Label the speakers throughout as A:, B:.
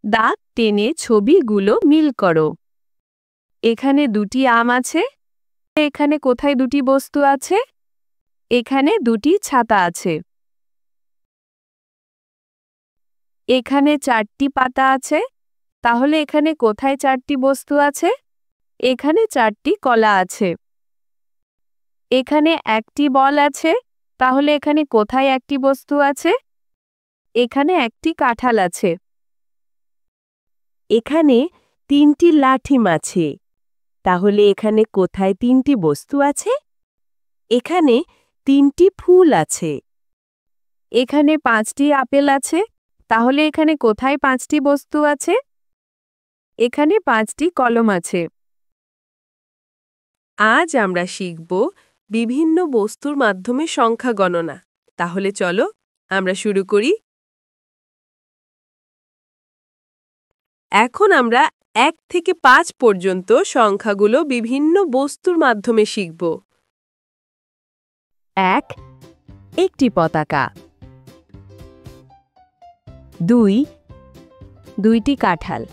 A: দাঁত টেনে ছবিগুলো মিল করো। এখানে দুটি আম আছে। এখানে কোথায় দুটি বস্তু আছে? এখানে দুটি ছাতা আছে। এখানে 4টি পাতা আছে। তাহলে এখানে কোথায় 4টি বস্তু আছে? এখানে 4টি কলা আছে। এখানে একটি বল আছে। তাহলে এখানে কোথায় একটি বস্তু আছে? এখানে একটি কাঁঠাল আছে। এখানে 3টি লাঠিম আছে। তাহলে এখানে কোথায় 3টি বস্তু আছে? এখানে 3টি ফুল আছে। এখানে 5টি আপেল আছে। তাহলে এখানে কোথায় 5টি বস্তু আছে? এখানে 5টি কলম আছে। আজ আমরা শিখব বিভিন্ন বস্তুর মাধ্যমে সংখ্যা গণনা। তাহলে চলো আমরা শুরু করি। এখন আমরা 1 থেকে 5 পর্যন্ত সংখ্যাগুলো বিভিন্ন বস্তুর মাধ্যমে শিখব। 1 একটি পতাকা। 2 দুইটি কাঁঠাল।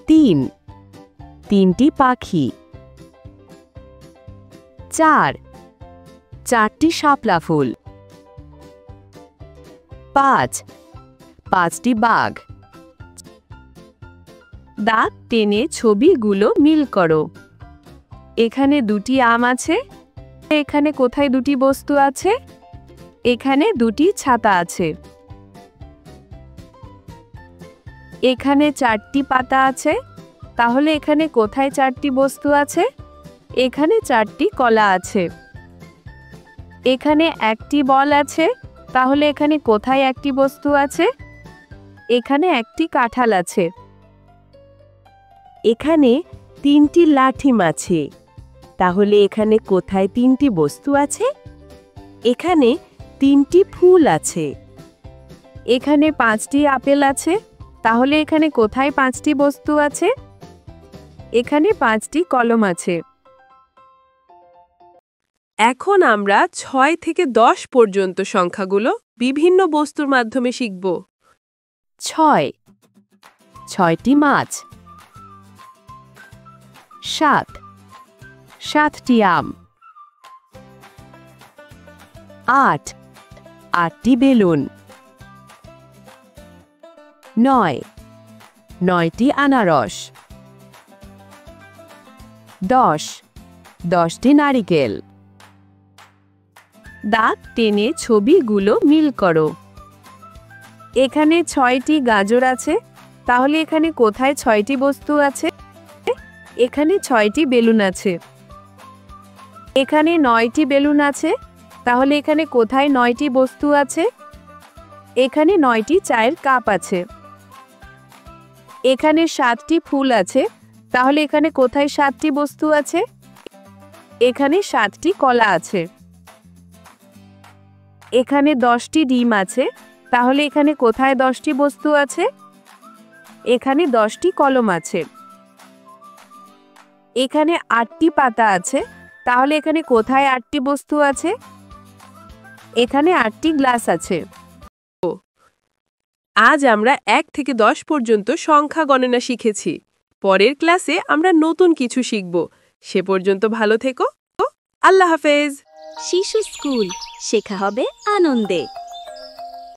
A: 3 তিনটি পাখি। 4 4টি শাপলা ফুল। 5 5টি বাঘ। দাঁত টেনে ছবিগুলো মিল করো। এখানে দুটি আম আছে। এখানে কোথায় দুটি বস্তু আছে? এখানে দুটি ছাতা আছে। এখানে 4টি পাতা আছে। তাহলে এখানে কোথায় 4টি বস্তু আছে? এখানে 4টি কলা আছে। এখানে একটি বল আছে। তাহলে এখানে কোথায় একটি বস্তু আছে? এখানে একটি কাঁঠাল আছে। এখানে 3টি লাঠিম আছে। তাহলে এখানে কোথায় 3টি বস্তু আছে? এখানে 3টি ফুল আছে। এখানে 5টি আপেল আছে। তাহলে এখানে কোথায় 5টি বস্তু আছে? এখানে 5টি কলম আছে। এখন আমরা 6 থেকে 10 পর্যন্ত সংখ্যাগুলো বিভিন্ন বস্তুর মাধ্যমে শিখব। 6 6টি মাছ। 7 7টি আম। 8 8টি বেলুন। 9 9টি আনারস। 10 10টি নারিকেল। দাঁত টেনে ছবিগুলো মিল করো। এখানে 6টি গাজর আছে। তাহলে এখানে কোথায় 6টি বস্তু আছে? এখানে 6টি বেলুন আছে। এখানে 9টি বেলুন আছে। তাহলে এখানে কোথায় 9টি বস্তু আছে? এখানে 9টি চায়ের কাপ আছে। এখানে 7টি ফুল আছে। তাহলে এখানে কোথায় 7টি বস্তু আছে? এখানে 7টি কলা আছে। এখানে 10টি ডিম আছে। তাহলে এখানে কোথায় 10টি বস্তু আছে? এখানে 10টি কলম আছে। এখানে 8টি পাতা আছে। তাহলে এখানে কোথায় 8টি বস্তু আছে? এখানে 8টি গ্লাস আছে। আজ আমরা 1 থেকে 10 পর্যন্ত সংখ্যা গণনা শিখেছি। পরের ক্লাসে আমরা নতুন কিছু শিখব। সে পর্যন্ত ভালো থেকো। আল্লাহ হাফেজ।
B: শিশু স্কুল, শেখা হবে আনন্দে।